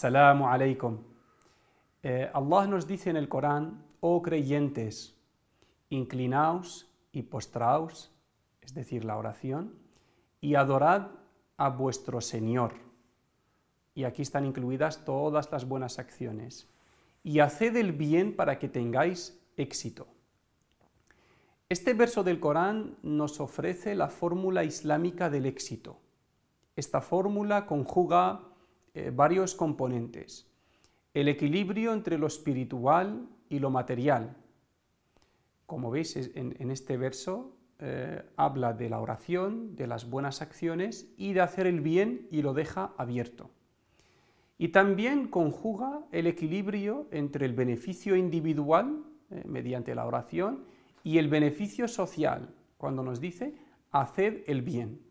Assalamu alaikum. Allah nos dice en el Corán: oh creyentes, inclinaos y postraos, es decir, la oración, y adorad a vuestro Señor. Y aquí están incluidas todas las buenas acciones. Y haced el bien para que tengáis éxito. Este verso del Corán nos ofrece la fórmula islámica del éxito. Esta fórmula conjuga varios componentes: el equilibrio entre lo espiritual y lo material. Como veis, en este verso habla de la oración, de las buenas acciones y de hacer el bien, y lo deja abierto. Y también conjuga el equilibrio entre el beneficio individual, mediante la oración, y el beneficio social, cuando nos dice haced el bien.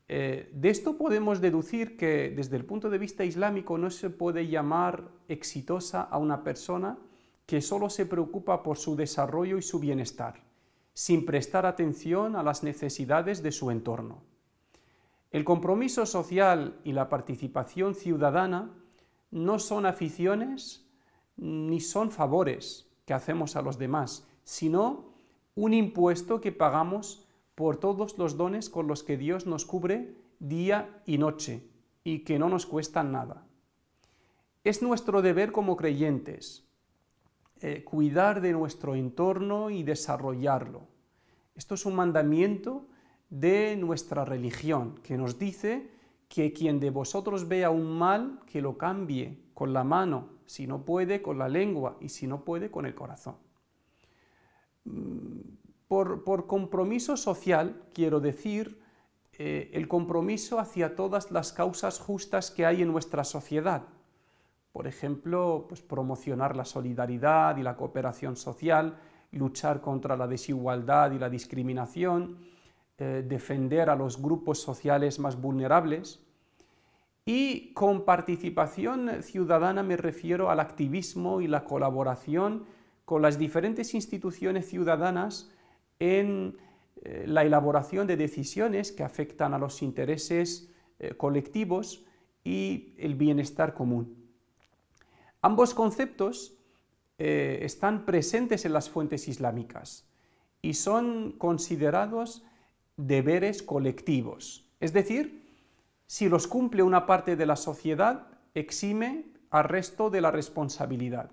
De esto podemos deducir que desde el punto de vista islámico no se puede llamar exitosa a una persona que solo se preocupa por su desarrollo y su bienestar, sin prestar atención a las necesidades de su entorno. El compromiso social y la participación ciudadana no son aficiones ni son favores que hacemos a los demás, sino un impuesto que pagamos por todos los dones con los que Dios nos cubre día y noche y que no nos cuestan nada. Es nuestro deber como creyentes cuidar de nuestro entorno y desarrollarlo. Esto es un mandamiento de nuestra religión, que nos dice que quien de vosotros vea un mal, que lo cambie con la mano, si no puede con la lengua y si no puede con el corazón. Por compromiso social quiero decir el compromiso hacia todas las causas justas que hay en nuestra sociedad. Por ejemplo, pues promocionar la solidaridad y la cooperación social, luchar contra la desigualdad y la discriminación, defender a los grupos sociales más vulnerables. Y con participación ciudadana me refiero al activismo y la colaboración con las diferentes instituciones ciudadanas en la elaboración de decisiones que afectan a los intereses colectivos y el bienestar común. Ambos conceptos están presentes en las fuentes islámicas y son considerados deberes colectivos. Es decir, si los cumple una parte de la sociedad, exime al resto de la responsabilidad.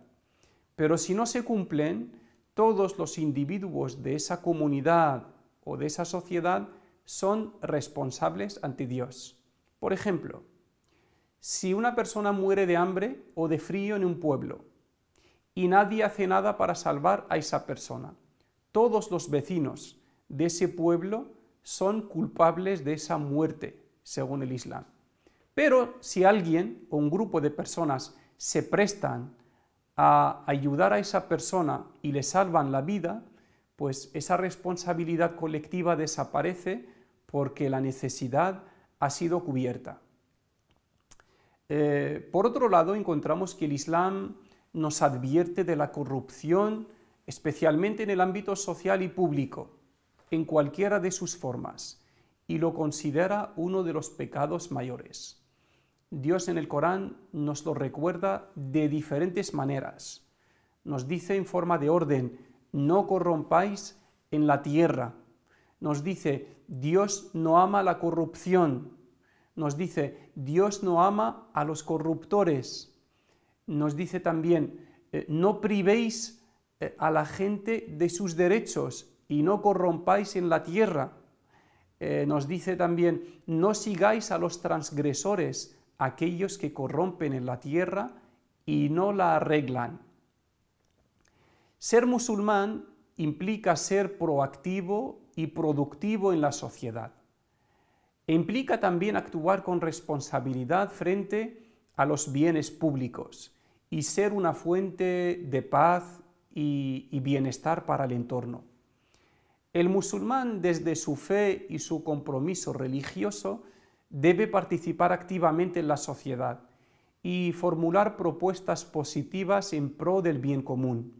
Pero si no se cumplen, todos los individuos de esa comunidad o de esa sociedad son responsables ante Dios. Por ejemplo, si una persona muere de hambre o de frío en un pueblo y nadie hace nada para salvar a esa persona, todos los vecinos de ese pueblo son culpables de esa muerte, según el Islam. Pero si alguien o un grupo de personas se prestan a ayudar a esa persona y le salvan la vida, pues esa responsabilidad colectiva desaparece porque la necesidad ha sido cubierta. Por otro lado, encontramos que el Islam nos advierte de la corrupción, especialmente en el ámbito social y público, en cualquiera de sus formas, y lo considera uno de los pecados mayores. Dios en el Corán nos lo recuerda de diferentes maneras. Nos dice en forma de orden: no corrompáis en la tierra. Nos dice: Dios no ama la corrupción. Nos dice: Dios no ama a los corruptores. Nos dice también: no privéis a la gente de sus derechos y no corrompáis en la tierra. Nos dice también: no sigáis a los transgresores, aquellos que corrompen en la tierra y no la arreglan. Ser musulmán implica ser proactivo y productivo en la sociedad. E implica también actuar con responsabilidad frente a los bienes públicos y ser una fuente de paz y bienestar para el entorno. El musulmán, desde su fe y su compromiso religioso, debe participar activamente en la sociedad y formular propuestas positivas en pro del bien común.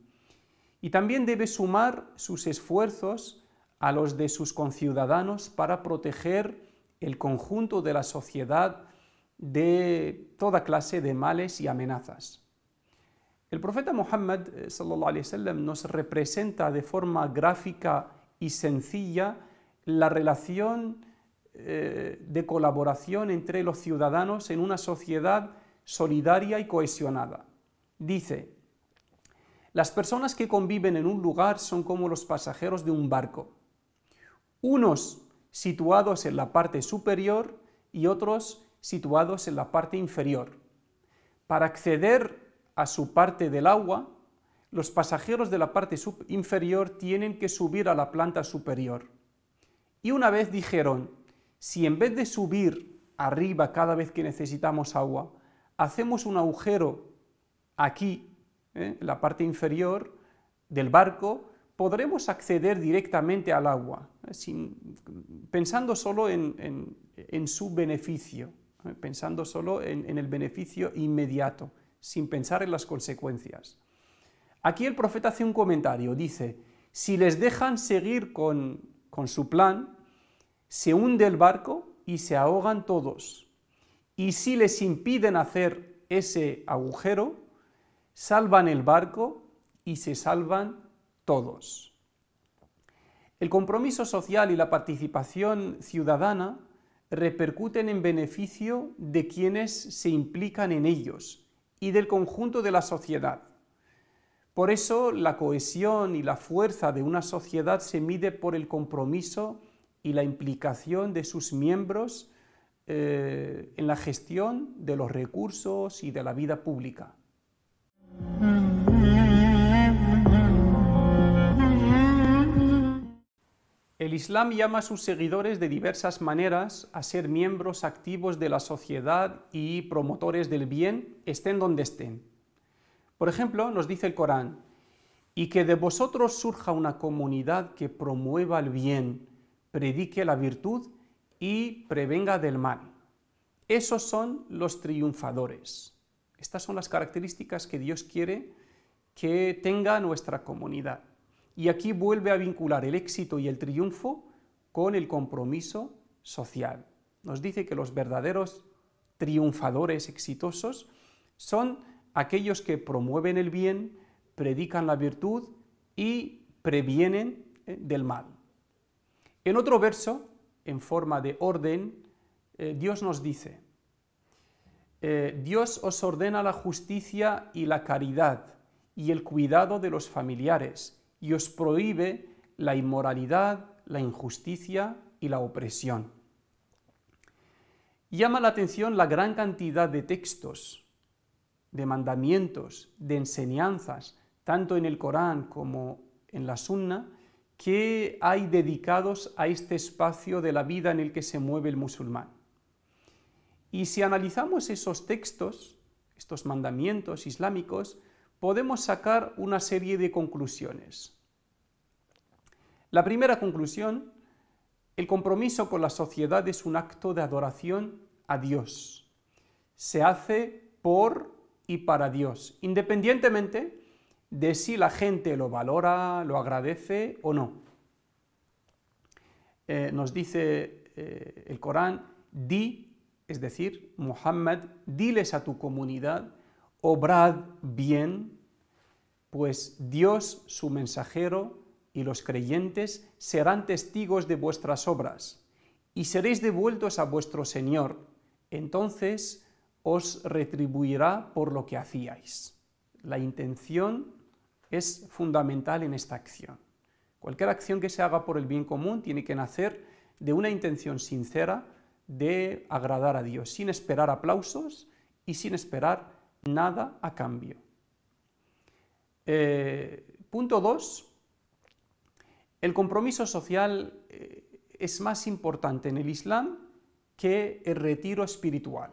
Y también debe sumar sus esfuerzos a los de sus conciudadanos para proteger el conjunto de la sociedad de toda clase de males y amenazas. El profeta Muhammad sallallahu alaihi wasallam nos representa de forma gráfica y sencilla la relación de colaboración entre los ciudadanos en una sociedad solidaria y cohesionada. Dice: las personas que conviven en un lugar son como los pasajeros de un barco, unos situados en la parte superior y otros situados en la parte inferior. Para acceder a su parte del agua, los pasajeros de la parte inferior tienen que subir a la planta superior. Y una vez dijeron: si en vez de subir arriba cada vez que necesitamos agua, hacemos un agujero aquí, en la parte inferior del barco, podremos acceder directamente al agua, pensando solo en su beneficio, pensando solo en el beneficio inmediato, sin pensar en las consecuencias. Aquí el profeta hace un comentario, dice: si les dejan seguir con su plan, se hunde el barco y se ahogan todos. Y si les impiden hacer ese agujero, salvan el barco y se salvan todos. El compromiso social y la participación ciudadana repercuten en beneficio de quienes se implican en ellos y del conjunto de la sociedad. Por eso la cohesión y la fuerza de una sociedad se mide por el compromiso y la implicación de sus miembros en la gestión de los recursos y de la vida pública. El Islam llama a sus seguidores de diversas maneras a ser miembros activos de la sociedad y promotores del bien, estén donde estén. Por ejemplo, nos dice el Corán: y que de vosotros surja una comunidad que promueva el bien, predique la virtud y prevenga del mal. Esos son los triunfadores. Estas son las características que Dios quiere que tenga nuestra comunidad. Y aquí vuelve a vincular el éxito y el triunfo con el compromiso social. Nos dice que los verdaderos triunfadores exitosos son aquellos que promueven el bien, predican la virtud y previenen del mal. En otro verso, en forma de orden, Dios nos dice: Dios os ordena la justicia y la caridad y el cuidado de los familiares, y os prohíbe la inmoralidad, la injusticia y la opresión. Llama la atención la gran cantidad de textos, de mandamientos, de enseñanzas, tanto en el Corán como en la Sunna, que hay dedicados a este espacio de la vida en el que se mueve el musulmán. Y si analizamos esos textos, estos mandamientos islámicos, podemos sacar una serie de conclusiones. La primera conclusión: el compromiso con la sociedad es un acto de adoración a Dios. Se hace por y para Dios, independientemente de si la gente lo valora, lo agradece o no. Nos dice el Corán: di, es decir, Muhammad, diles a tu comunidad, obrad bien, pues Dios, su mensajero, y los creyentes serán testigos de vuestras obras, y seréis devueltos a vuestro Señor, entonces os retribuirá por lo que hacíais. La intención es fundamental en esta acción. Cualquier acción que se haga por el bien común tiene que nacer de una intención sincera de agradar a Dios, sin esperar aplausos y sin esperar nada a cambio. Punto 2. El compromiso social es más importante en el Islam que el retiro espiritual.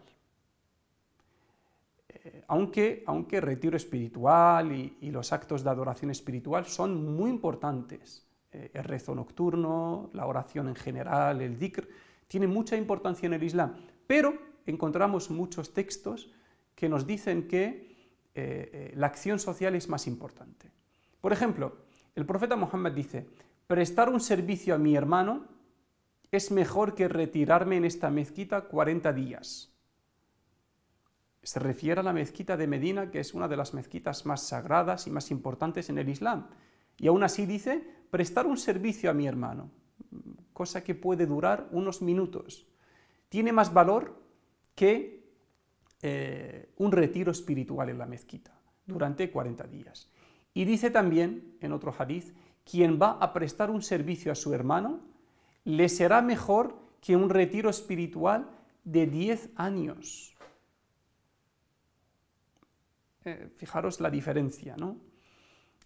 Aunque el retiro espiritual y los actos de adoración espiritual son muy importantes. El rezo nocturno, la oración en general, el dhikr, tienen mucha importancia en el Islam, pero encontramos muchos textos que nos dicen que la acción social es más importante. Por ejemplo, el profeta Muhammad dice: prestar un servicio a mi hermano es mejor que retirarme en esta mezquita 40 días. Se refiere a la mezquita de Medina, que es una de las mezquitas más sagradas y más importantes en el Islam. Y aún así dice, prestar un servicio a mi hermano, cosa que puede durar unos minutos. Tiene más valor que un retiro espiritual en la mezquita durante 40 días. Y dice también, en otro hadiz, quien va a prestar un servicio a su hermano, le será mejor que un retiro espiritual de 10 años. Fijaros la diferencia, ¿no?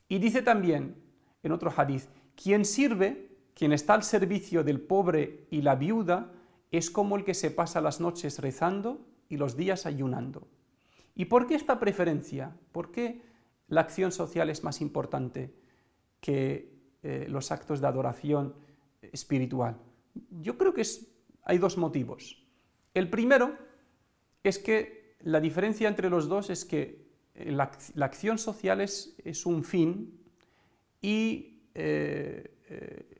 Y dice también, en otro hadiz, quien sirve, quien está al servicio del pobre y la viuda, es como el que se pasa las noches rezando y los días ayunando. ¿Y por qué esta preferencia? ¿Por qué la acción social es más importante que los actos de adoración espiritual? Yo creo que hay dos motivos. El primero es que la diferencia entre los dos es que la acción social es un fin y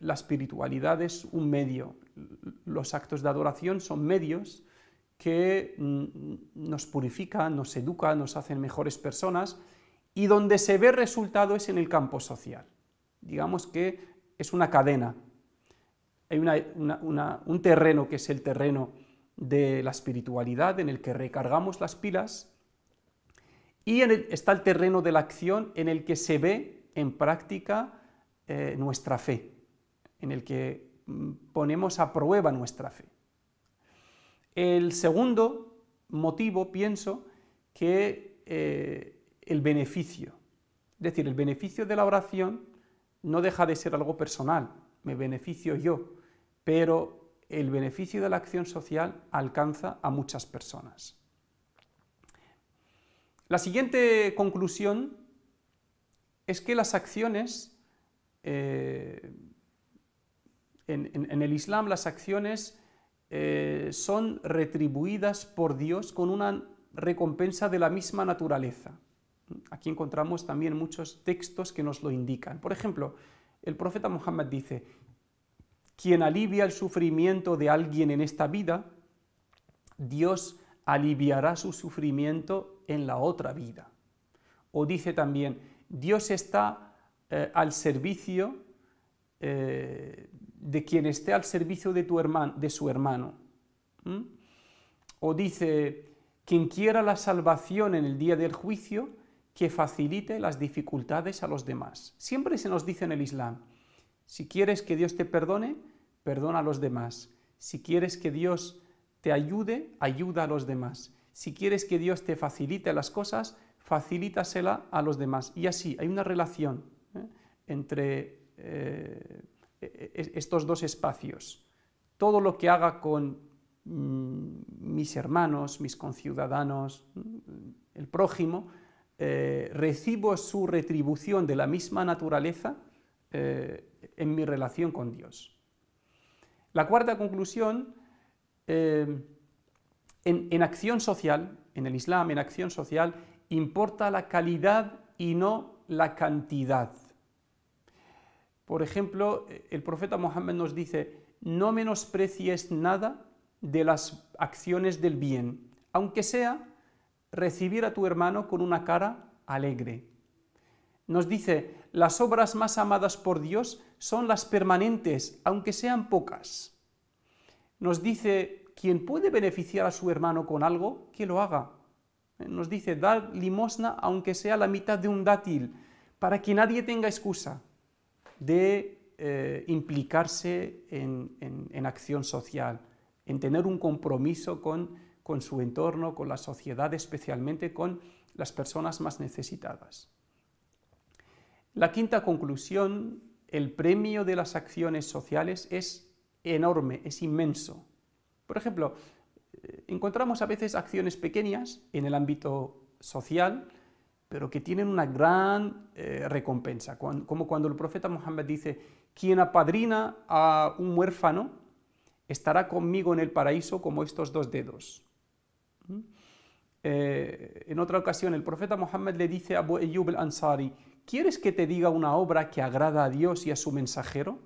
la espiritualidad es un medio. Los actos de adoración son medios que nos purifican, nos educan, nos hacen mejores personas, y donde se ve resultado es en el campo social. Digamos que es una cadena. Hay un terreno que es el terreno de la espiritualidad, en el que recargamos las pilas, y está el terreno de la acción, en el que se ve en práctica nuestra fe, en el que ponemos a prueba nuestra fe. El segundo motivo, pienso, que el beneficio. Es decir, el beneficio de la oración no deja de ser algo personal, me beneficio yo, pero el beneficio de la acción social alcanza a muchas personas. La siguiente conclusión es que las acciones, en el Islam, las acciones son retribuidas por Dios con una recompensa de la misma naturaleza. Aquí encontramos también muchos textos que nos lo indican. Por ejemplo, el profeta Muhammad dice, quien alivia el sufrimiento de alguien en esta vida, Dios aliviará su sufrimiento en la otra vida. O dice también, Dios está al servicio de quien esté al servicio de su hermano. O dice, quien quiera la salvación en el día del juicio, que facilite las dificultades a los demás. Siempre se nos dice en el Islam, si quieres que Dios te perdone, perdona a los demás. Si quieres que Dios te ayude, ayuda a los demás. Si quieres que Dios te facilite las cosas, facilítasela a los demás. Y así, hay una relación entre estos dos espacios. Todo lo que haga con mis hermanos, mis conciudadanos, el prójimo, recibo su retribución de la misma naturaleza en mi relación con Dios. La cuarta conclusión, en acción social, en el Islam, en acción social, importa la calidad y no la cantidad. Por ejemplo, el profeta Muhammad nos dice, no menosprecies nada de las acciones del bien, aunque sea recibir a tu hermano con una cara alegre. Nos dice, las obras más amadas por Dios son las permanentes, aunque sean pocas. Nos dice, quien puede beneficiar a su hermano con algo, que lo haga. Nos dice, dar limosna aunque sea la mitad de un dátil, para que nadie tenga excusa de implicarse en acción social, en tener un compromiso con su entorno, con la sociedad, especialmente con las personas más necesitadas. La quinta conclusión, el premio de las acciones sociales es enorme, es inmenso. Por ejemplo, encontramos a veces acciones pequeñas en el ámbito social, pero que tienen una gran recompensa, como cuando el profeta Muhammad dice, quien apadrina a un huérfano estará conmigo en el paraíso como estos dos dedos. En otra ocasión el profeta Muhammad le dice a Abu Ayyub al-Ansari, ¿quieres que te diga una obra que agrada a Dios y a su mensajero?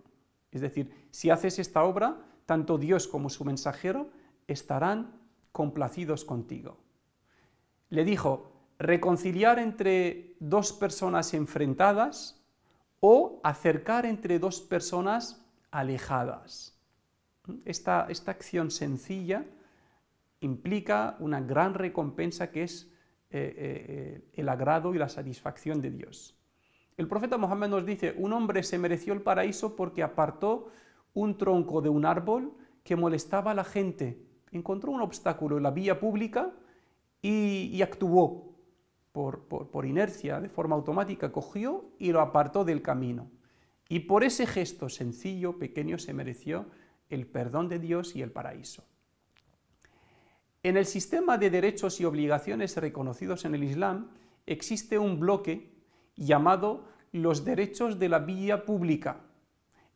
Es decir, si haces esta obra, tanto Dios como su mensajero estarán complacidos contigo. Le dijo, reconciliar entre dos personas enfrentadas o acercar entre dos personas alejadas. Esta acción sencilla implica una gran recompensa que es el agrado y la satisfacción de Dios. El profeta Mohammed nos dice, un hombre se mereció el paraíso porque apartó un tronco de un árbol que molestaba a la gente. Encontró un obstáculo en la vía pública y actuó por inercia, de forma automática, cogió y lo apartó del camino. Y por ese gesto sencillo, pequeño, se mereció el perdón de Dios y el paraíso. En el sistema de derechos y obligaciones reconocidos en el Islam existe un bloque llamado los derechos de la vía pública.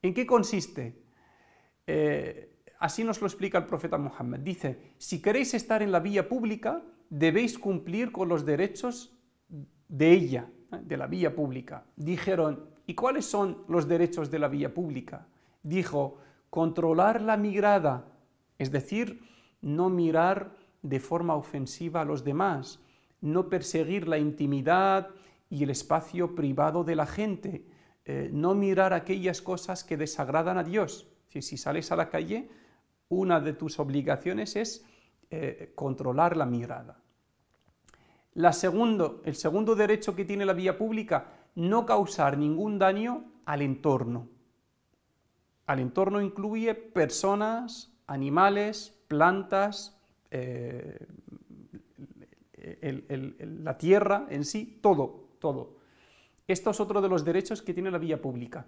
¿En qué consiste? Así nos lo explica el profeta Muhammad. Dice, si queréis estar en la vía pública, debéis cumplir con los derechos de ella, de la vía pública. Dijeron, ¿y cuáles son los derechos de la vía pública? Dijo, controlar la mirada, es decir, no mirar de forma ofensiva a los demás, no perseguir la intimidad y el espacio privado de la gente, no mirar aquellas cosas que desagradan a Dios. Si sales a la calle, una de tus obligaciones es controlar la mirada. El segundo derecho que tiene la vía pública, no causar ningún daño al entorno. Al entorno incluye personas, animales, plantas, la tierra en sí, todo. Esto es otro de los derechos que tiene la vía pública.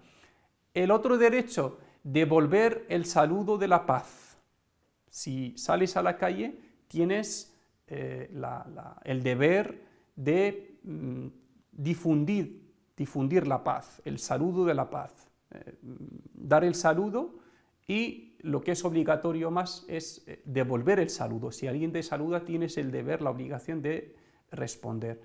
El otro derecho, devolver el saludo de la paz. Si sales a la calle, tienes el deber de difundir la paz, el saludo de la paz. Dar el saludo y lo que es obligatorio más es devolver el saludo. Si alguien te saluda, tienes el deber, la obligación de responder.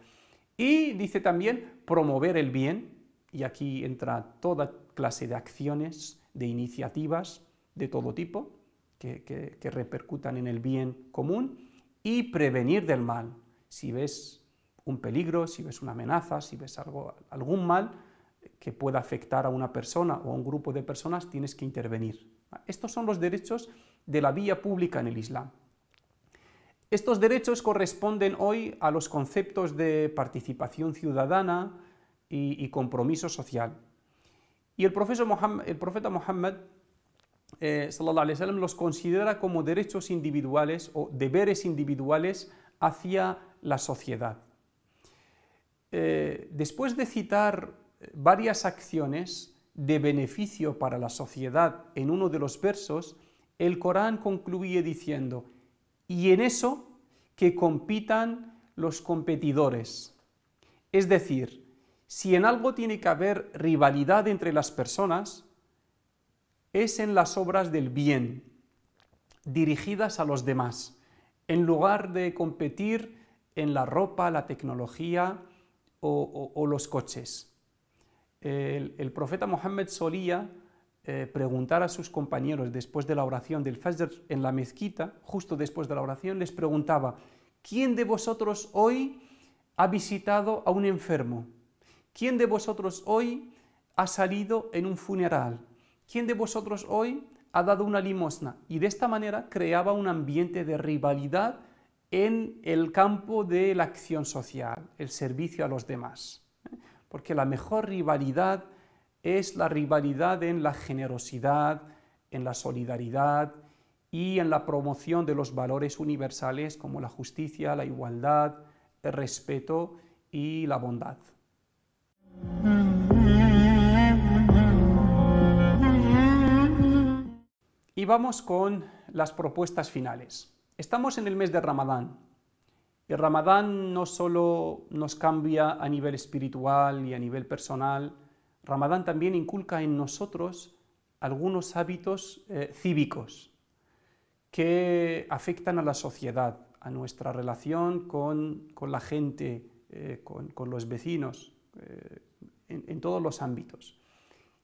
Y dice también promover el bien, y aquí entra toda clase de acciones, de iniciativas de todo tipo que repercutan en el bien común, y prevenir del mal. Si ves un peligro, si ves una amenaza, si ves algún mal que pueda afectar a una persona o a un grupo de personas, tienes que intervenir. Estos son los derechos de la vía pública en el Islam. Estos derechos corresponden hoy a los conceptos de participación ciudadana y compromiso social. Y el profeta Muhammad sallallahu alaihi wasallam los considera como derechos individuales o deberes individuales hacia la sociedad. Después de citar varias acciones de beneficio para la sociedad en uno de los versos, el Corán concluye diciendo, y en eso que compitan los competidores. Es decir, si en algo tiene que haber rivalidad entre las personas, es en las obras del bien, dirigidas a los demás, en lugar de competir en la ropa, la tecnología o los coches. El profeta Muhammad solía preguntar a sus compañeros después de la oración del Fajr en la mezquita, justo después de la oración, les preguntaba, ¿quién de vosotros hoy ha visitado a un enfermo? ¿Quién de vosotros hoy ha salido en un funeral? ¿Quién de vosotros hoy ha dado una limosna? Y de esta manera creaba un ambiente de rivalidad en el campo de la acción social, el servicio a los demás. Porque la mejor rivalidad es la rivalidad en la generosidad, en la solidaridad y en la promoción de los valores universales como la justicia, la igualdad, el respeto y la bondad. Y vamos con las propuestas finales. Estamos en el mes de Ramadán. El Ramadán no solo nos cambia a nivel espiritual y a nivel personal, Ramadán también inculca en nosotros algunos hábitos cívicos que afectan a la sociedad, a nuestra relación con la gente, con los vecinos, en todos los ámbitos.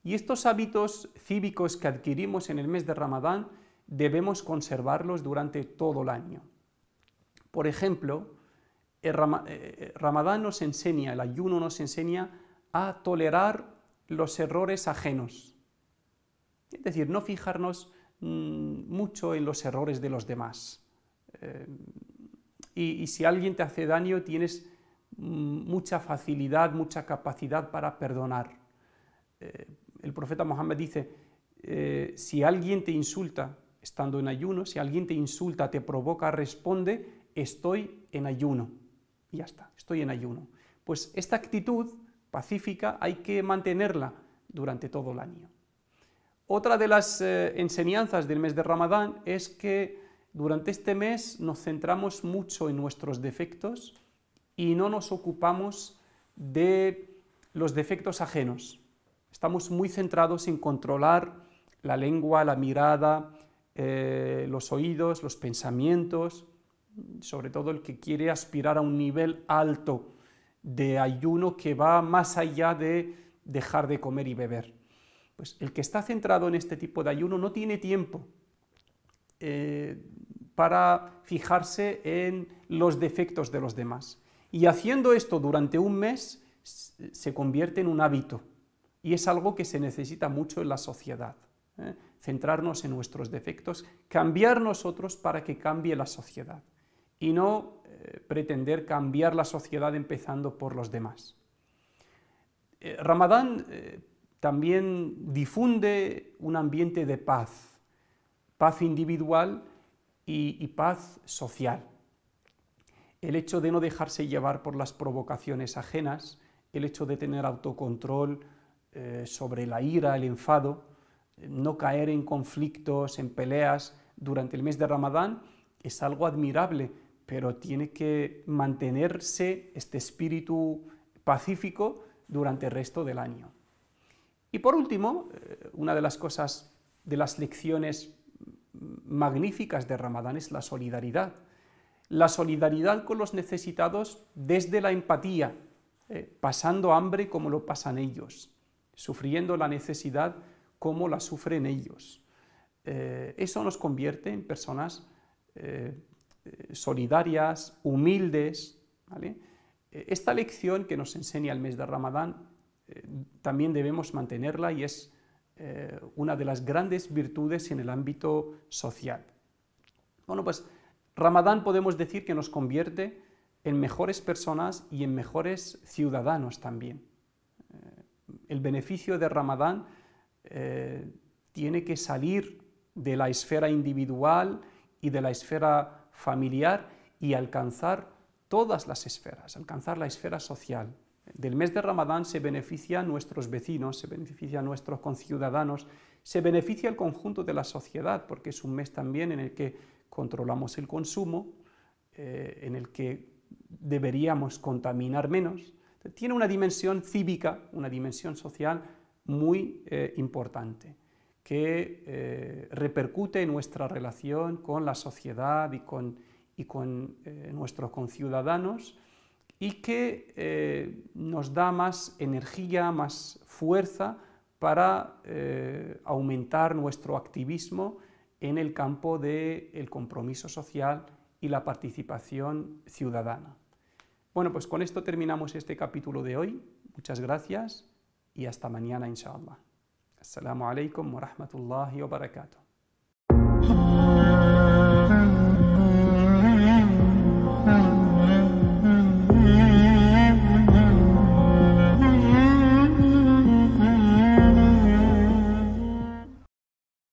Y estos hábitos cívicos que adquirimos en el mes de Ramadán debemos conservarlos durante todo el año. Por ejemplo, Ramadán nos enseña, el ayuno nos enseña a tolerar los errores ajenos. Es decir, no fijarnos mucho en los errores de los demás. Y si alguien te hace daño, tienes mucha facilidad, mucha capacidad para perdonar. El profeta Mohammed dice, si alguien te insulta estando en ayuno, si alguien te insulta, te provoca, responde, estoy en ayuno. Y ya está, estoy en ayuno. Pues esta actitud pacífica hay que mantenerla durante todo el año. Otra de las enseñanzas del mes de Ramadán es que durante este mes nos centramos mucho en nuestros defectos y no nos ocupamos de los defectos ajenos. Estamos muy centrados en controlar la lengua, la mirada, los oídos, los pensamientos, sobre todo el que quiere aspirar a un nivel alto de ayuno que va más allá de dejar de comer y beber. Pues el que está centrado en este tipo de ayuno no tiene tiempo para fijarse en los defectos de los demás. Y haciendo esto durante un mes se convierte en un hábito y es algo que se necesita mucho en la sociedad. Centrarnos en nuestros defectos, cambiar nosotros para que cambie la sociedad y no pretender cambiar la sociedad empezando por los demás. Ramadán también difunde un ambiente de paz, paz individual y paz social. El hecho de no dejarse llevar por las provocaciones ajenas, el hecho de tener autocontrol sobre la ira, el enfado, no caer en conflictos, en peleas durante el mes de Ramadán, es algo admirable, pero tiene que mantenerse este espíritu pacífico durante el resto del año. Y por último, una de las cosas, de las lecciones magníficas de Ramadán es la solidaridad. La solidaridad con los necesitados desde la empatía, pasando hambre como lo pasan ellos, sufriendo la necesidad como la sufren ellos. Eso nos convierte en personas solidarias, humildes, ¿vale? Esta lección que nos enseña el mes de Ramadán también debemos mantenerla y es una de las grandes virtudes en el ámbito social. Bueno, pues Ramadán podemos decir que nos convierte en mejores personas y en mejores ciudadanos también. El beneficio de Ramadán tiene que salir de la esfera individual y de la esfera familiar y alcanzar todas las esferas, alcanzar la esfera social. Del mes de Ramadán se benefician nuestros vecinos, se benefician nuestros conciudadanos, se beneficia el conjunto de la sociedad, porque es un mes también en el que controlamos el consumo, en el que deberíamos contaminar menos. Tiene una dimensión cívica, una dimensión social muy importante, que repercute en nuestra relación con la sociedad y con nuestros conciudadanos, y que nos da más energía, más fuerza para aumentar nuestro activismo en el campo del compromiso social y la participación ciudadana. Bueno, pues con esto terminamos este capítulo de hoy. Muchas gracias y hasta mañana, inshallah. Assalamu alaikum wa rahmatullahi wa barakatuh.